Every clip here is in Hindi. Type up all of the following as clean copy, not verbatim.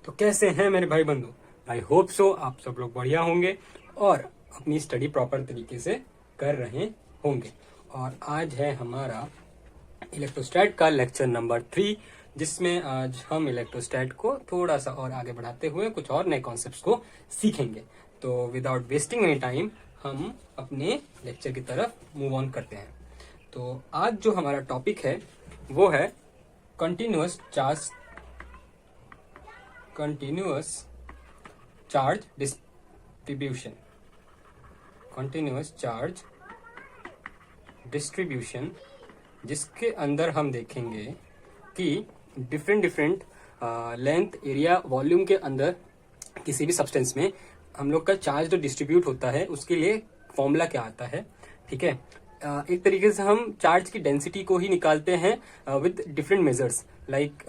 तो कैसे हैं मेरे भाई बंधु। आई होप सो आप सब लोग बढ़िया होंगे और अपनी स्टडी प्रॉपर तरीके से कर रहे होंगे। और आज है हमारा इलेक्ट्रोस्टैट का लेक्चर नंबर 3, जिसमें आज हम इलेक्ट्रोस्टैट को थोड़ा सा और आगे बढ़ाते हुए कुछ और नए कॉन्सेप्ट्स को सीखेंगे। तो विदाउट वेस्टिंग एनी टाइम हम अपने लेक्चर की तरफ मूव ऑन करते हैं। तो आज जो हमारा टॉपिक है वो है continuous charge distribution. Continuous charge distribution, जिसके अंदर हम देखेंगे कि डिफरेंट लेंथ, एरिया, वॉल्यूम के अंदर किसी भी सब्सटेंस में हम लोग का चार्ज जो डिस्ट्रीब्यूट होता है उसके लिए फॉर्मूला क्या आता है। ठीक है, एक तरीके से हम चार्ज की डेंसिटी को ही निकालते हैं with different measures, like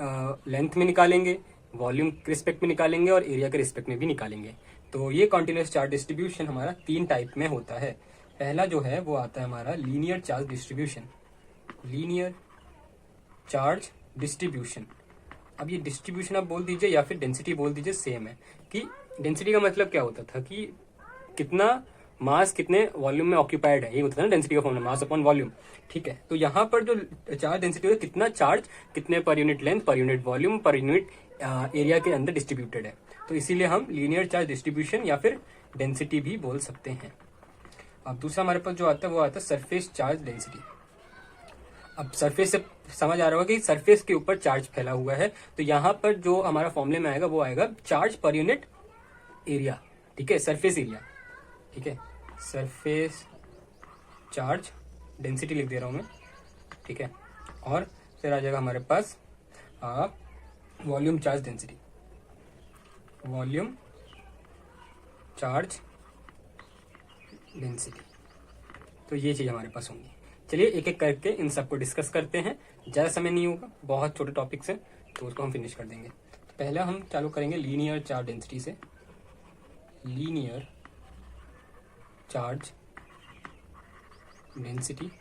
length में निकालेंगे, वॉल्यूम के रिस्पेक्ट में निकालेंगे और एरिया के रिस्पेक्ट में भी निकालेंगे। तो ये कॉन्टिन्यूअस चार्ज डिस्ट्रीब्यूशन हमारा 3 टाइप में होता है। पहला जो है वो आता है हमारा linear charge distribution. Linear charge distribution, अब ये डिस्ट्रीब्यूशन आप बोल दीजिए या फिर डेंसिटी बोल दीजिए, सेम है। कि डेंसिटी का मतलब क्या होता था कि कितना मास कितने वॉल्यूम में ऑक्यूपाइड है, ये होता है ना डेंसिटी का फॉर्मूला, मास अपॉन वॉल्यूम। ठीक है, तो यहाँ पर जो चार्ज डेंसिटी होता है, कितना चार्ज कितने पर unit length, per unit volume, per unit area के अंदर डिस्ट्रीब्यूटेड है। तो इसीलिए हम लीनियर चार्ज डिस्ट्रीब्यूशन या फिर डेंसिटी भी बोल सकते हैं। अब दूसरा हमारे पास जो आता है वो आता है सरफेस चार्ज डेंसिटी। अब सरफेस से समझ आ रहा होगा कि सरफेस के ऊपर चार्ज फैला हुआ है, तो यहाँ पर जो हमारा फॉर्मूले में आएगा वो आएगा चार्ज पर यूनिट एरिया। ठीक है, सरफेस एरिया। ठीक है, सरफेस चार्ज डेंसिटी लिख दे रहा हूं मैं। ठीक है, और फिर आ जाएगा हमारे पास volume charge density. Volume charge density, तो ये चीज हमारे पास होंगी। चलिए एक एक करके इन सबको डिस्कस करते हैं। ज्यादा समय नहीं होगा, बहुत छोटे टॉपिक्स हैं तो उसको हम फिनिश कर देंगे। तो पहला हम चालू करेंगे लीनियर चार्ज डेंसिटी से। लीनियर चार्ज डेंसिटी,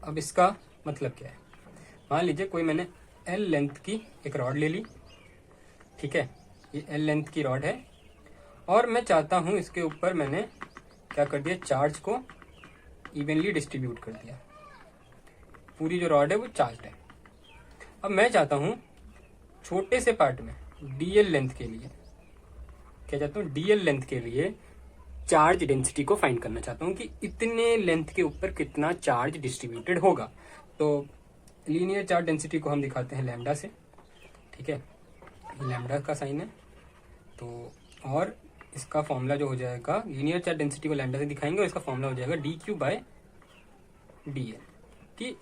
अब इसका मतलब क्या है। मान लीजिए कोई मैंने L लेंथ की एक रॉड ले ली। ठीक है, ये L लेंथ की रॉड है और मैं चाहता हूं इसके ऊपर मैंने क्या कर दिया, चार्ज को इवनली डिस्ट्रीब्यूट कर दिया। पूरी जो रॉड है वो चार्ज है। अब मैं चाहता हूं छोटे से पार्ट में DL लेंथ के लिए, क्या चाहता हूं, DL लेंथ के लिए चार्ज डेंसिटी को फाइंड करना चाहता हूं कि इतने लेंथ के ऊपर कितना चार्ज डिस्ट्रीब्यूटेड होगा। तो लीनियर चार्ज डेंसिटी को हम दिखाते हैं लैम्डा से। ठीक है, लैम्डा का साइन है। तो और इसका फॉर्मूला जो हो जाएगा, लीनियर चार्ज डेंसिटी को लैम्डा से दिखाएंगे और इसका फॉर्मूला हो जाएगा dQ/dl। कि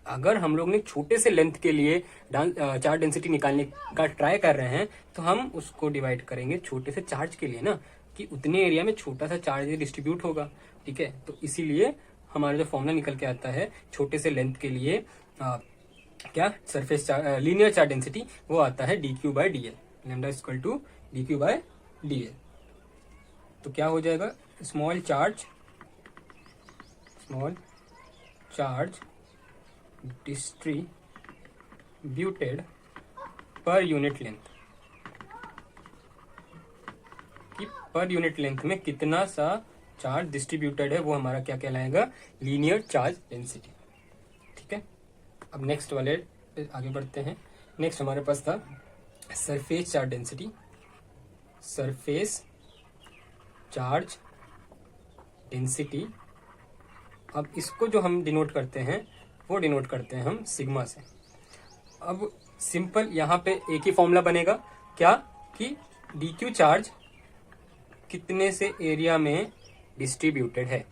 अगर हम लोग ने छोटे से लेंथ के लिए चार्ज डेंसिटी निकालने का ट्राई कर रहे हैं तो हम उसको डिवाइड करेंगे छोटे से चार्ज के लिए ना, कि उतने एरिया में छोटा सा चार्ज डिस्ट्रीब्यूट होगा। ठीक है, तो इसीलिए हमारा जो फॉर्मूला निकल के आता है छोटे से लेंथ के लिए क्या सरफेस लीनियर चार्ज डेंसिटी, वो आता है dQ/dl। Lambda equal to dQ/dl। तो क्या हो जाएगा, small charge distributed per unit length, कि पर यूनिट लेंथ में कितना सा चार्ज डिस्ट्रीब्यूटेड है वो हमारा क्या कहलाएगा, लीनियर चार्ज डेंसिटी। ठीक है, अब नेक्स्ट वाले आगे बढ़ते हैं। नेक्स्ट हमारे पास था surface charge density. Surface charge density, अब इसको जो हम डिनोट करते हैं वो डिनोट करते हैं हम सिग्मा से। अब सिंपल यहाँ पे एक ही फॉर्मूला बनेगा, क्या कि dQ चार्ज कितने से एरिया में डिस्ट्रीब्यूटेड है।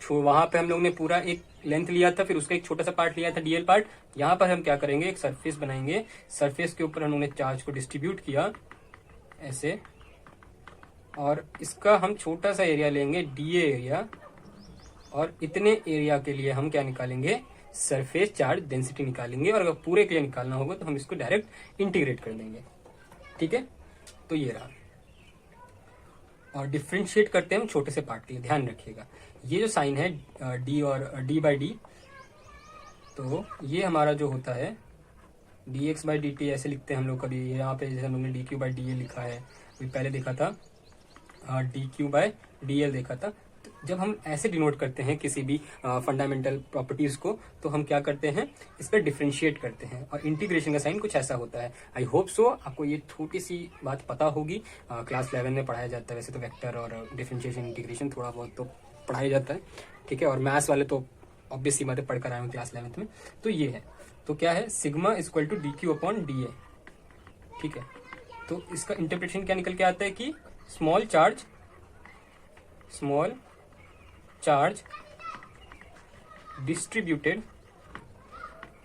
वहां पे हम लोग ने पूरा एक लेंथ लिया था, फिर उसका एक छोटा सा पार्ट लिया था DL पार्ट। यहाँ पर हम क्या करेंगे, एक सरफेस बनाएंगे, सरफेस के ऊपर हम लोग ने चार्ज को डिस्ट्रीब्यूट किया ऐसे, और इसका हम छोटा सा एरिया लेंगे DA एरिया, और इतने एरिया के लिए हम क्या निकालेंगे, सरफेस चार्ज डेंसिटी निकालेंगे। और अगर पूरे के लिए निकालना होगा तो हम इसको डायरेक्ट इंटीग्रेट कर देंगे। ठीक है, तो ये रहा। और डिफ्रेंशिएट करते हैं हम छोटे से पार्ट के लिए, ध्यान रखिएगा। ये जो साइन है D और D/D, तो ये हमारा जो होता है dx बाई dt ऐसे लिखते हैं हम लोग कभी, यहाँ पे जैसे हम लोग ने dq बाई dA लिखा है, अभी पहले देखा था dq बाई dl देखा था। तो जब हम ऐसे डिनोट करते हैं किसी भी फंडामेंटल प्रॉपर्टीज को, तो हम क्या करते हैं, इस पर डिफ्रेंशिएट करते हैं, और इंटीग्रेशन का साइन कुछ ऐसा होता है। आई होप सो आपको ये छोटी सी बात पता होगी, क्लास 11 में पढ़ाया जाता है। वैसे तो वेक्टर और डिफ्रेंशिएशन इंटीग्रेशन थोड़ा बहुत तो पढ़ाया जाता है, ठीक है, और मैथ्स वाले तो ऑब्वियस सी बातें पढ़कर आए हैं क्लास 11 में। तो ये है, तो क्या है, sigma equal to dq upon dA, ठीक है। तो इसका इंटरप्रिटेशन क्या निकल के आता है कि small charge distributed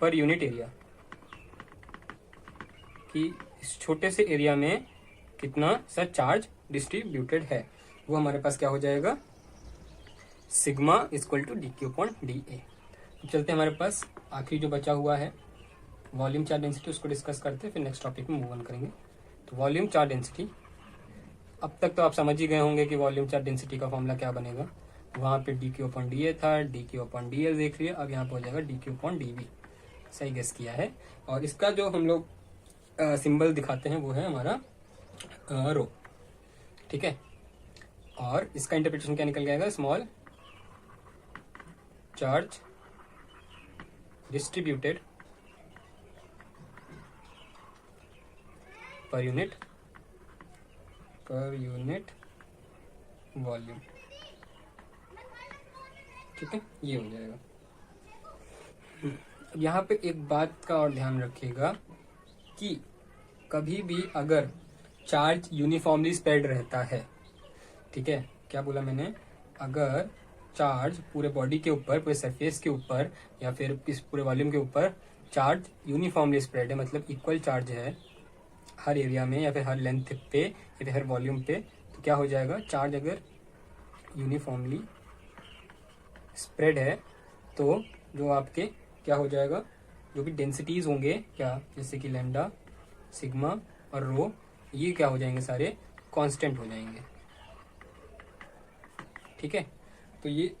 per unit area, कि इस छोटे से एरिया में कितना सा चार्ज डिस्ट्रीब्यूटेड है, वो हमारे पास क्या हो जाएगा, sigma equal to dq upon dA। चलते हैं हमारे पास आखिरी जो बचा हुआ है वॉल्यूम चार्ज डेंसिटी, उसको डिस्कस करते हैं, फिर नेक्स्ट टॉपिक में मूव ऑन करेंगे। तो वॉल्यूम चार्ज डेंसिटी, अब तक तो आप समझ ही गए होंगे कि वॉल्यूम चार्ज डेंसिटी का फॉर्मूला क्या बनेगा। वहाँ पे dq अपॉन dA था, dq अपॉन dL देख लिया, अब यहाँ पे हो जाएगा dq अपॉन dV। सही गेस किया है। और इसका जो हम लोग सिंबल दिखाते हैं वो है हमारा रो, ठीक है। और इसका इंटरप्रिटेशन क्या निकल जाएगा, small charge distributed per unit volume, ठीक है, ये हो जाएगा। यहाँ पे एक बात का और ध्यान रखिएगा कि कभी भी अगर चार्ज यूनिफॉर्मली स्प्रेड रहता है, ठीक है, क्या बोला मैंने, अगर चार्ज पूरे बॉडी के ऊपर, पूरे सरफेस के ऊपर, या फिर इस पूरे वॉल्यूम के ऊपर चार्ज यूनिफॉर्मली स्प्रेड है, मतलब इक्वल चार्ज है हर एरिया में, या फिर हर लेंथ पे, या फिर हर वॉल्यूम पे, तो क्या हो जाएगा, चार्ज अगर यूनिफॉर्मली स्प्रेड है तो जो आपके क्या हो जाएगा, जो भी डेंसिटीज होंगे क्या, जैसे कि लैम्डा, सिग्मा और रो, ये क्या हो जाएंगे, सारे कांस्टेंट हो जाएंगे, ठीक है। तो ये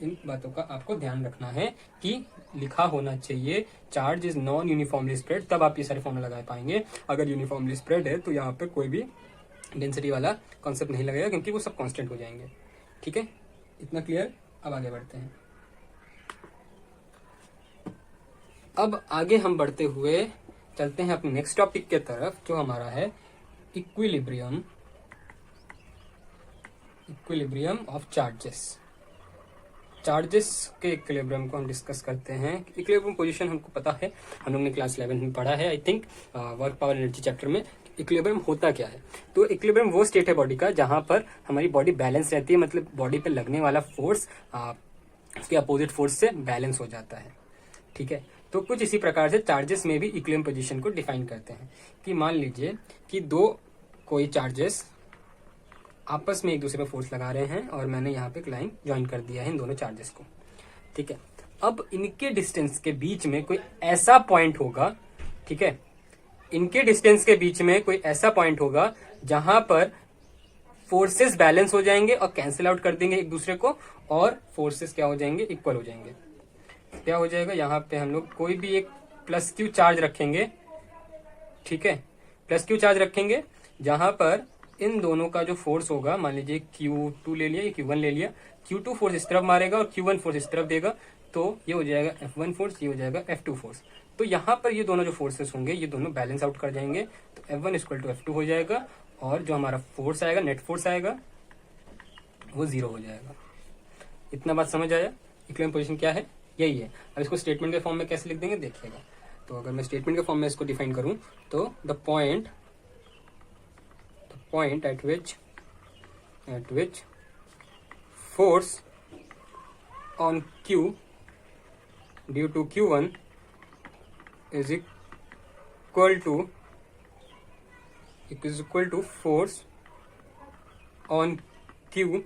इन बातों का आपको ध्यान रखना है कि लिखा होना चाहिए charge is non uniformly spread, तब आप ये सारे फॉर्मूला लगा पाएंगे। अगर यूनिफॉर्मली स्प्रेड है तो यहाँ पे कोई भी डेंसिटी वाला कॉन्सेप्ट नहीं लगेगा, क्योंकि वो सब कांस्टेंट हो जाएंगे, ठीक है। इतना क्लियर। अब आगे बढ़ते हैं। अब आगे हम बढ़ते हुए चलते हैं अपने नेक्स्ट टॉपिक के तरफ, जो हमारा है इक्विलिब्रियम ऑफ चार्जेस के इक्विलिब्रियम को हम डिस्कस करते हैं। इक्विलिब्रियम पोजीशन हमको पता है, हम लोग ने क्लास 11 में पढ़ा है, I think work power energy chapter में। इक्विलिब्रियम होता क्या है, तो इक्विलिब्रियम वो स्टेट है बॉडी का जहां पर हमारी बॉडी बैलेंस रहती है, मतलब बॉडी पे लगने वाला फोर्स उसके अपोजिट फोर्स से बैलेंस हो जाता है, ठीक है। तो कुछ इसी प्रकार से चार्जेस में भी इक्विलिब्रियम पोजीशन को डिफाइन करते हैं कि मान लीजिए कि कोई चार्जेस आपस में एक दूसरे पर फोर्स लगा रहे हैं, और मैंने यहाँ पे एक लाइन ज्वाइन कर दिया है इन दोनों चार्जेस को, ठीक है। अब इनके डिस्टेंस के बीच में कोई ऐसा पॉइंट होगा, ठीक है, इनके डिस्टेंस के बीच में कोई ऐसा पॉइंट होगा जहां पर फोर्सेस बैलेंस हो जाएंगे और कैंसिल आउट कर देंगे एक दूसरे को, और फोर्सेस क्या हो जाएंगे, इक्वल हो जाएंगे। क्या हो जाएगा, यहाँ पे हम लोग कोई भी एक प्लस क्यू चार्ज रखेंगे, ठीक है, प्लस क्यू चार्ज रखेंगे, जहां पर इन दोनों का जो फोर्स होगा, मान लीजिए Q2 ले लिया, Q1 ले लिया, Q2 फोर्स इस तरफ मारेगा और Q1 फोर्स इस तरफ देगा, तो ये हो जाएगा F1 फोर्स, ये हो जाएगा F2 फोर्स। तो यहाँ पर ये दोनों जो फोर्सेस होंगे ये दोनों बैलेंस आउट कर जाएंगे, तो F1 इक्वल टू F2 हो जाएगा, और जो हमारा फोर्स आएगा, नेट फोर्स आएगा, वो 0 हो जाएगा। इतना बात समझ आया। इक्विलिब्रियम पोजीशन क्या है, यही है। अब इसको स्टेटमेंट के फॉर्म में कैसे लिख देंगे देखिएगा। तो अगर मैं स्टेटमेंट के फॉर्म में इसको डिफाइन करूं, तो the point at which force on Q due to Q1 is equal to force on Q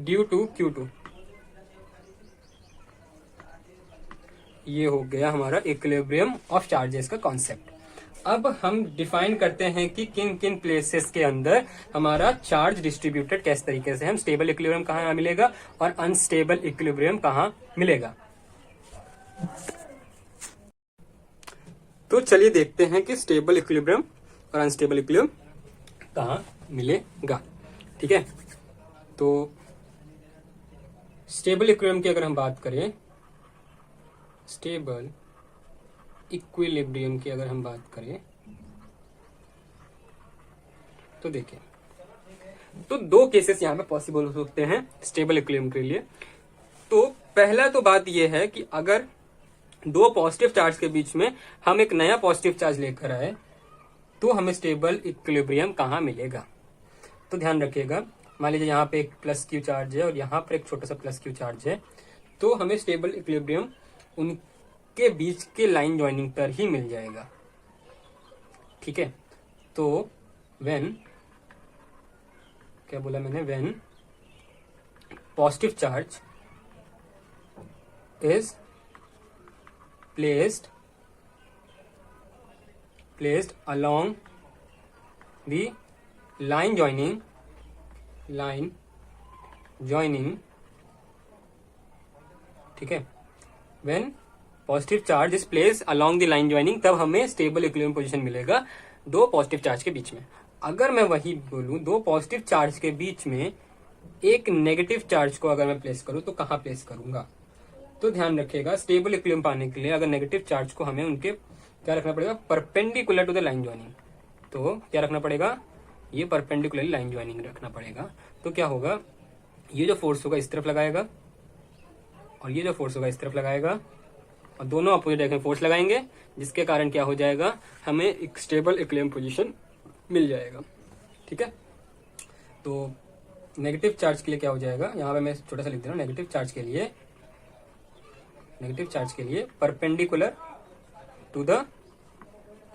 due to Q2। ये हो गया हमारा इक्विलिब्रियम ऑफ चार्जेस का कॉन्सेप्ट। अब हम डिफाइन करते हैं कि किन किन प्लेसेस के अंदर हमारा चार्ज डिस्ट्रीब्यूटेड किस तरीके से, हम स्टेबल इक्विलिब्रियम कहाँ मिलेगा और अनस्टेबल इक्विलिब्रियम कहाँ मिलेगा। तो चलिए देखते हैं कि स्टेबल इक्विलिब्रियम और अनस्टेबल इक्विलिब्रियम कहाँ मिलेगा। ठीक है, तो स्टेबल इक्विलिब्रियम की अगर हम बात करें, स्टेबल इक्विलिब्रियम की अगर हम बात करें तो देखिए, तो दो केसेस यहाँ पे पॉसिबल हो सकते हैं स्टेबल इक्विलिब्रियम के लिए। तो पहला तो बात यह है कि अगर दो पॉजिटिव चार्ज के बीच में हम एक नया पॉजिटिव चार्ज लेकर आए तो हमें स्टेबल इक्विलिब्रियम कहाँ मिलेगा। तो ध्यान रखिएगा, मान लीजिए यहाँ पे एक प्लस क्यू चार्ज है और यहाँ पर एक छोटा सा प्लस क्यू चार्ज है, तो हमें स्टेबल इक्विलिब्रियम उनके बीच के लाइन ज्वाइनिंग पर ही मिल जाएगा। ठीक है, तो व्हेन, क्या बोला मैंने, when positive charge is placed along the line joining, ठीक है, when positive charge is place along the line joining, तब हमें स्टेबल इक्विलिब्रियम पोजीशन मिलेगा दो पॉजिटिव चार्ज के बीच में। अगर मैं वही बोलूं, दो पॉजिटिव चार्ज के बीच में एक नेगेटिव चार्ज को अगर मैं प्लेस करूं तो कहां प्लेस करूंगा। तो ध्यान रखिएगा, स्टेबल इक्विलिब्रियम पाने के लिए अगर नेगेटिव चार्ज को हमें उनके क्या रखना पड़ेगा, perpendicular to the line joining. तो क्या रखना पड़ेगा, ये परपेंडिकुलर लाइन ज्वाइनिंग रखना पड़ेगा। तो क्या होगा, ये जो फोर्स होगा इस तरफ लगाएगा और ये जो फोर्स होगा इस तरफ लगाएगा और दोनों अपोजिट डायरेक्शन में फोर्स लगाएंगे, जिसके कारण क्या हो जाएगा, हमें एक स्टेबल इक्विलिब्रियम पोजीशन मिल जाएगा। ठीक है, तो नेगेटिव चार्ज के लिए क्या हो जाएगा, यहाँ पे मैं छोटा सा लिख दे रहा हूँ, नेगेटिव चार्ज के लिए perpendicular to the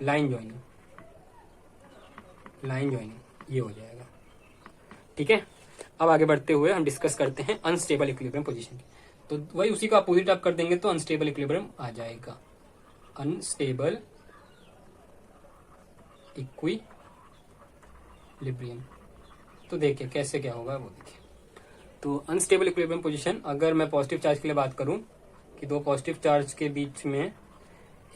line joining, ये हो जाएगा। ठीक है, अब आगे बढ़ते हुए हम डिस्कस करते हैं अनस्टेबल इक्विलिब्रियम पोजीशन। तो वही उसी का अपोजिट आप कर देंगे तो अनस्टेबल इक्विलिब्रियम आ जाएगा, अनस्टेबल इक्विलिब्रियम। तो देखिए कैसे क्या होगा वो देखिए। तो अनस्टेबल इक्विलिब्रियम पोजीशन, अगर मैं पॉजिटिव चार्ज के लिए बात करूं कि दो पॉजिटिव चार्ज के बीच में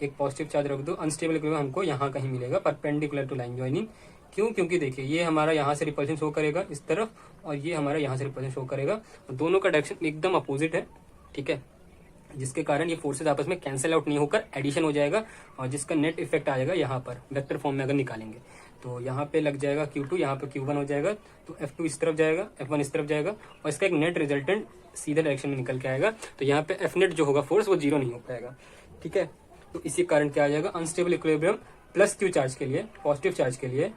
एक पॉजिटिव चार्ज रख दो, अनस्टेबल इक्विलिब्रियम हमको यहाँ कहीं मिलेगा परपेंडिकुलर टू लाइन ज्वाइनिंग। क्यों, क्योंकि देखिए ये हमारा यहाँ से रिपल्शन शो करेगा इस तरफ और ये हमारा यहाँ से रिपल्शन शो करेगा, दोनों का डायरेक्शन एकदम अपोजिट है। ठीक है, जिसके कारण ये फोर्सेज आपस में कैंसिल आउट नहीं होकर एडिशन हो जाएगा और जिसका नेट इफेक्ट आ जाएगा यहाँ पर वेक्टर फॉर्म में अगर निकालेंगे तो यहाँ पे लग जाएगा Q2, यहाँ पे Q1 हो जाएगा, तो F2 इस तरफ जाएगा, F1 इस तरफ जाएगा और इसका एक नेट रिजल्टेंट सीधे डायरेक्शन में निकल के आएगा। तो यहाँ पे F नेट जो होगा फोर्स वो जीरो नहीं हो पाएगा। ठीक है, तो इसी कारण क्या आ जाएगा, unstable equilibrium plus Q charge के लिए, पॉजिटिव चार्ज के लिए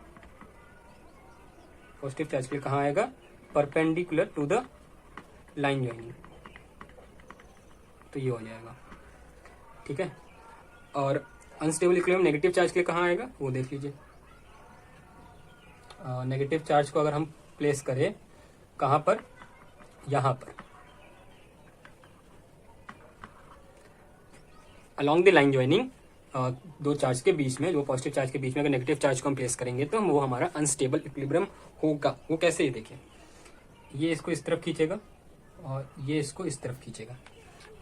कहाँ आएगा, perpendicular to the line joining. तो ये हो जाएगा। ठीक है, और अनस्टेबल इक्विलिब्रियम नेगेटिव चार्ज के लिए कहाँ आएगा वो देख लीजिए। नेगेटिव चार्ज को अगर हम प्लेस करें कहाँ पर, यहाँ पर अलॉन्ग द लाइन ज्वाइनिंग, दो चार्ज के बीच में, दो पॉजिटिव चार्ज के बीच में अगर नेगेटिव चार्ज को हम प्लेस करेंगे तो वो हमारा अनस्टेबल इक्विलिब्रियम होगा। वो कैसे, ये देखिए, ये इसको इस तरफ खींचेगा और ये इसको इस तरफ खींचेगा।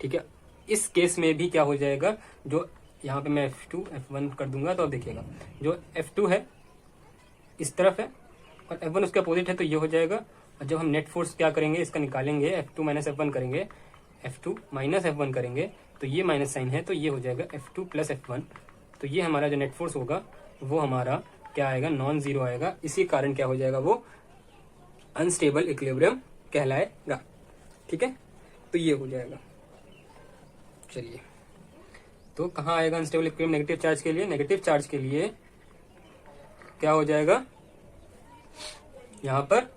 ठीक है, इस केस में भी क्या हो जाएगा, जो यहाँ पे मैं F2 F1 कर दूंगा तो अब देखिएगा जो F2 है इस तरफ है और F1 उसके अपोजिट है, तो ये हो जाएगा। और जब हम नेट फोर्स क्या करेंगे, इसका निकालेंगे, F2 माइनस F1 करेंगे, F2 माइनस F1 करेंगे तो ये माइनस साइन है, तो ये हो जाएगा F2 प्लस F1। तो ये हमारा जो नेट फोर्स होगा वो हमारा क्या आएगा, नॉन जीरो आएगा। इसी कारण क्या हो जाएगा, वो अनस्टेबल इक्विलिब्रियम कहलाएगा। ठीक है, तो ये हो जाएगा। चलिए, तो कहाँ आएगा अनस्टेबल इक्विलिब्रियम नेगेटिव चार्ज के लिए, नेगेटिव चार्ज के लिए क्या हो जाएगा, यहाँ पर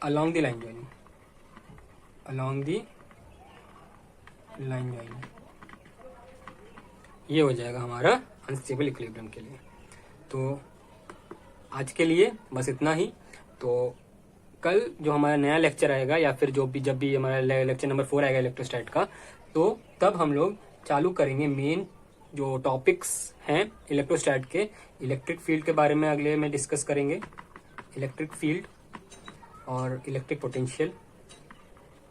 along the line joining, ये हो जाएगा हमारा अनस्टेबल इक्विलिब्रियम के लिए। तो आज के लिए बस इतना ही। तो कल जो हमारा नया लेक्चर आएगा या फिर जब भी हमारा लेक्चर नंबर 4 आएगा इलेक्ट्रोस्टैट का, तो तब हम लोग चालू करेंगे मेन जो टॉपिक्स हैं इलेक्ट्रोस्टैट के, इलेक्ट्रिक फील्ड के बारे में अगले में डिस्कस करेंगे, इलेक्ट्रिक फील्ड और इलेक्ट्रिक पोटेंशियल।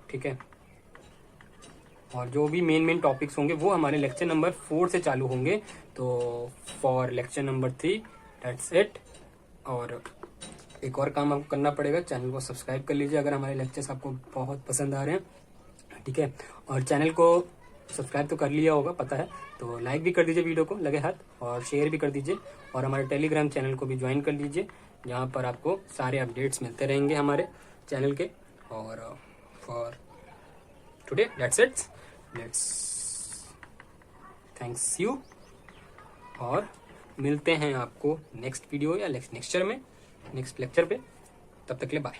ठीक है, और जो भी मेन टॉपिक्स होंगे वो हमारे लेक्चर नंबर 4 से चालू होंगे। तो for lecture number 3 that's it. और एक और काम आपको करना पड़ेगा, चैनल को सब्सक्राइब कर लीजिए अगर हमारे लेक्चर्स आपको बहुत पसंद आ रहे हैं, ठीक है। और चैनल को सब्सक्राइब तो कर लिया होगा पता है, तो लाइक भी कर दीजिए वीडियो को लगे हाथ, और शेयर भी कर दीजिए। और हमारे टेलीग्राम चैनल को भी ज्वाइन कर लीजिए, जहाँ पर आपको सारे अपडेट्स मिलते रहेंगे हमारे चैनल के। और for today that's it, let's thanks you, और मिलते हैं आपको नेक्स्ट वीडियो या नेक्स्ट लेक्चर पे। तब तक के लिए बाय।